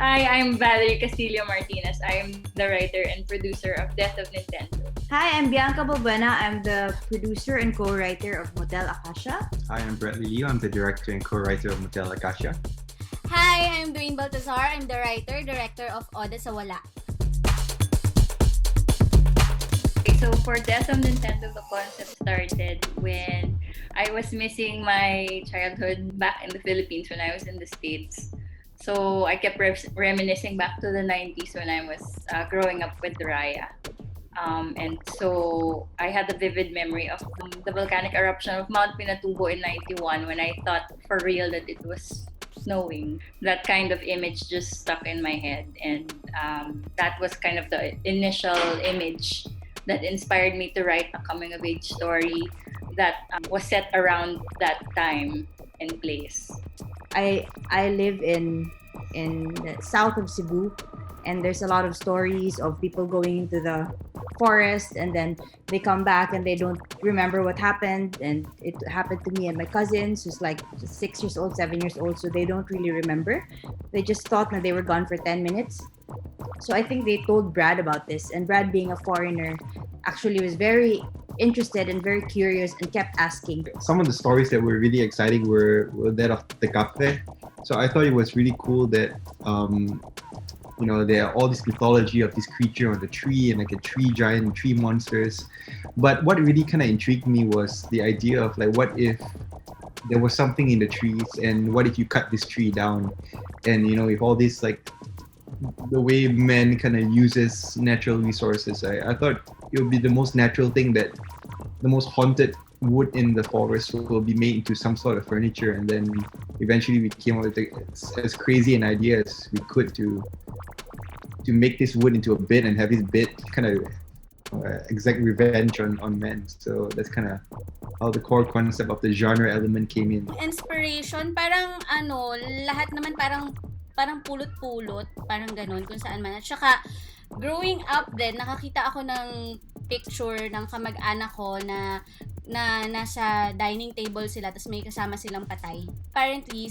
Hi, I'm Valerie Castillo Martinez. I am the writer and producer of Death of Nintendo. Hi, I'm Bianca Balbuena. I'm the producer and co-writer of Motel Acacia. Hi, I'm Bradley Liu. I'm the director and co-writer of Motel Acacia. Hi, I'm Dwayne Baltazar. I'm the writer-director of Oda sa Wala. Okay, so for Death of Nintendo, the concept started when I was missing my childhood back in the Philippines when I was in the States. So I kept reminiscing back to the 90s when I was growing up with Raya. And so I had a vivid memory of the volcanic eruption of Mount Pinatubo in 91 when I thought for real that it was snowing. That kind of image just stuck in my head. And that was kind of the initial image that inspired me to write a coming-of-age story that was set around that time and place. I live in the south of Cebu, and there's a lot of stories of people going into the forest and then they come back and they don't remember what happened. And it happened to me and my cousins who's like 6 years old, 7 years old, so they don't really remember. They just thought that they were gone for 10 minutes. So I think they told Brad about this, and Brad, being a foreigner, actually was very interested and very curious and kept asking. Some of the stories that were really exciting were that of the Capre. So I thought it was really cool that there are all this mythology of this creature on the tree and like a tree giant, tree monsters. But what really kind of intrigued me was the idea of like, what if there was something in the trees, and what if you cut this tree down, and if all this like the way man kind of uses natural resources, I thought it would be the most natural thing that the most haunted wood in the forest will be made into some sort of furniture. And then eventually we came up with as crazy an idea as we could to make this wood into a bit and have this bit kind of exact revenge on men. So that's kind of how the core concept of the genre element came in. Inspiration, parang lahat naman parang pulot-pulot, parang ganun kung saan man. At saka, growing up din, nakakita ako ng picture ng kamag-anak ko na nasa dining table sila tapos may kasama silang patay. Apparently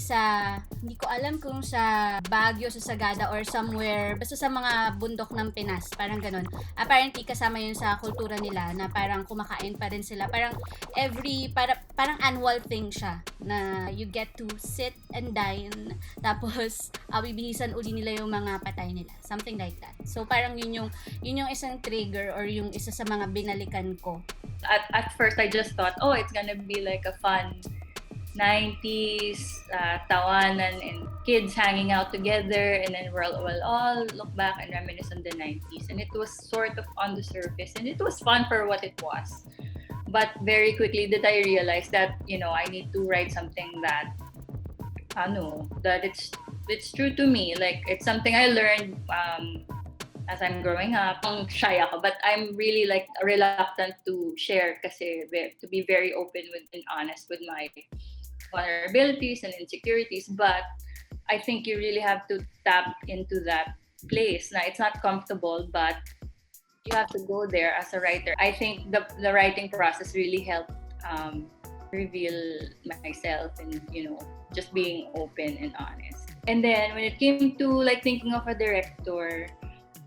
hindi ko alam kung sa Baguio, sa Sagada or somewhere, basta sa mga bundok ng Pinas, parang ganun. Apparently kasama yun sa kultura nila na parang kumakain pa rin sila. Parang parang annual thing siya na you get to sit and dine tapos bibihisan uli nila yung mga patay nila. Something like that. So parang yun yung isang trigger or yung isa sa mga binalikan ko. At first, I just thought, it's gonna be like a fun 90s tawanan and kids hanging out together, and then we'll all look back and reminisce on the 90s. And it was sort of on the surface, and it was fun for what it was. But very quickly did I realize that, I need to write something that it's true to me. Like, it's something I learned as I'm growing up. Shy ako, but I'm really like reluctant to share kasi to be very open and honest with my vulnerabilities and insecurities. But I think you really have to tap into that place. Now, it's not comfortable, but you have to go there as a writer. I think the writing process really helped reveal myself and, just being open and honest. And then when it came to like thinking of a director,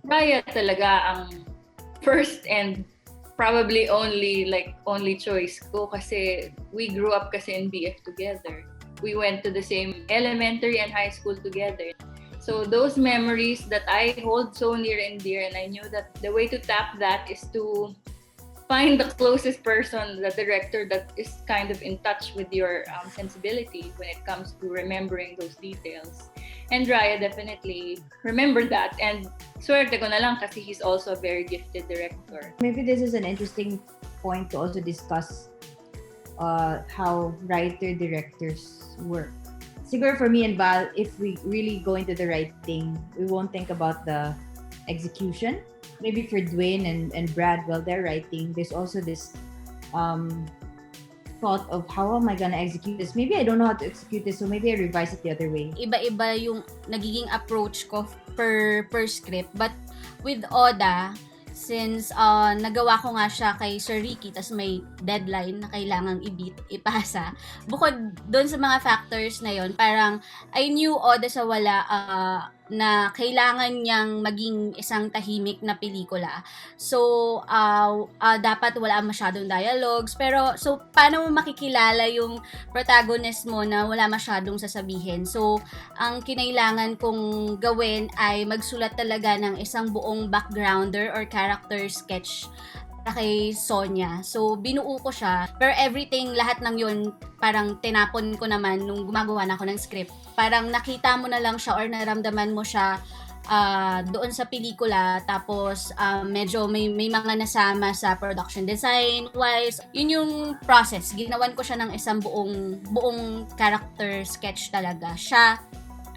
Raya talaga ang first and probably only choice ko kasi we grew up kasi in BF together. We went to the same elementary and high school together. So those memories that I hold so near and dear, and I knew that the way to tap that is to find the closest person, the director that is kind of in touch with your sensibility when it comes to remembering those details. And Raya definitely remembered that, and swerte ko na lang kasi he's also a very gifted director. Maybe this is an interesting point to also discuss how writer-directors work. Siguro for me and Val, if we really go into the writing, we won't think about the execution. Maybe for Dwayne and Brad, while they're writing, there's also this thought of how am I gonna execute this? Maybe I don't know how to execute this, so maybe I revise it the other way. Iba-iba yung nagiging approach ko per script. But with Oda, since nagawa ko nga siya kay Sir Ricky, tas may deadline na kailangang ipasa. Bukod doon sa mga factors na yon, parang I knew Oda sa Wala na kailangan niyang maging isang tahimik na pelikula. So, dapat wala masyadong dialogues. Pero, so, paano mo makikilala yung protagonist mo na wala masyadong sasabihin? So, ang kinailangan kong gawin ay magsulat talaga ng isang buong backgrounder or character sketch kay Sonia. So, binuo ko siya. Pero everything, lahat ng yun, parang tinapon ko naman nung gumagawa na ako ng script. Parang nakita mo na lang siya or naramdaman mo siya doon sa pelikula. Tapos, medyo may mga nasama sa production design wise. Yun yung process. Ginawan ko siya ng isang buong character sketch talaga. Siya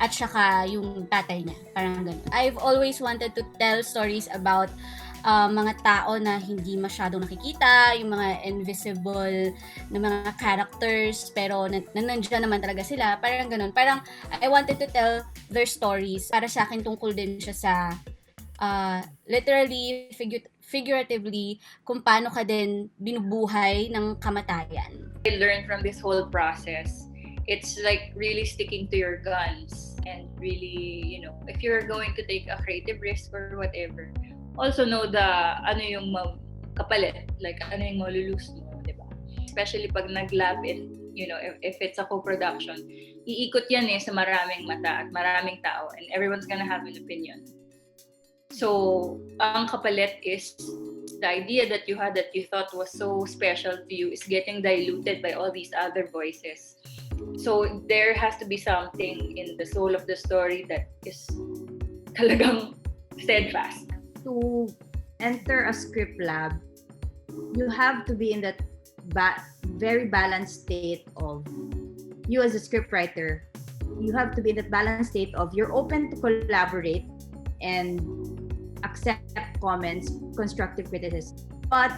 at saka yung tatay niya. Parang ganun. I've always wanted to tell stories about mga tao na hindi masyadong nakikita, yung mga invisible na mga characters, pero nandiyan naman talaga sila. Parang ganun. Parang I wanted to tell their stories. Para sa akin, tungkol din siya sa literally, figuratively, kung paano ka din binubuhay ng kamatayan. I learned from this whole process, it's like really sticking to your guns and really, you know, if you're going to take a creative risk or whatever, also know ano yung kapalit, like ano yung malulose mo, di ba? Especially pag nag-lab in, you know, if it's a co-production, iikot yan sa maraming mata at maraming tao and everyone's gonna have an opinion. So, ang kapalit is the idea that you had that you thought was so special to you is getting diluted by all these other voices. So, there has to be something in the soul of the story that is talagang steadfast. To enter a script lab, you have to be in that very balanced state of you as a scriptwriter. You have to be in that balanced state of you're open to collaborate and accept comments, constructive criticism, but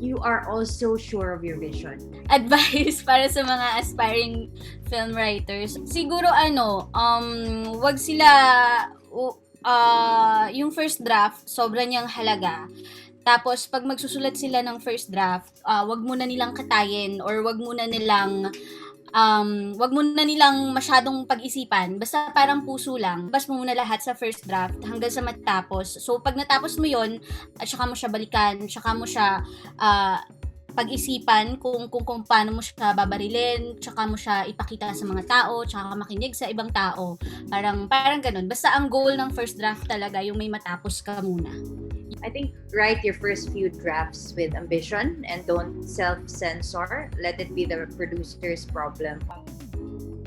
you are also sure of your vision. Advice para sa mga aspiring film writers. Siguro wag sila yung first draft, sobrang niyang halaga. Tapos, pag magsusulat sila ng first draft, wag muna nilang katayin or wag muna nilang masyadong pag-isipan. Basta parang puso lang. Bas mo muna lahat sa first draft hanggang sa matapos. So, pag natapos mo yon at saka mo siya balikan, saka mo siya pag-isipan kung paano mo siya babarilin, tsaka mo siya ipakita sa mga tao, tsaka makinig sa ibang tao. Parang ganun. Basta ang goal ng first draft talaga, yung may matapos ka muna. I think write your first few drafts with ambition and don't self-censor. Let it be the producer's problem.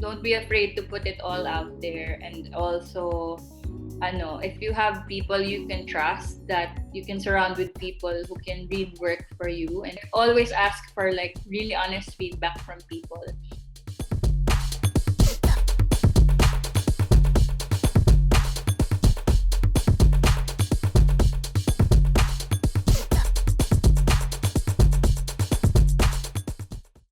Don't be afraid to put it all out there, and also if you have people you can trust, that you can surround with people who can read work for you, and always ask for like really honest feedback from people.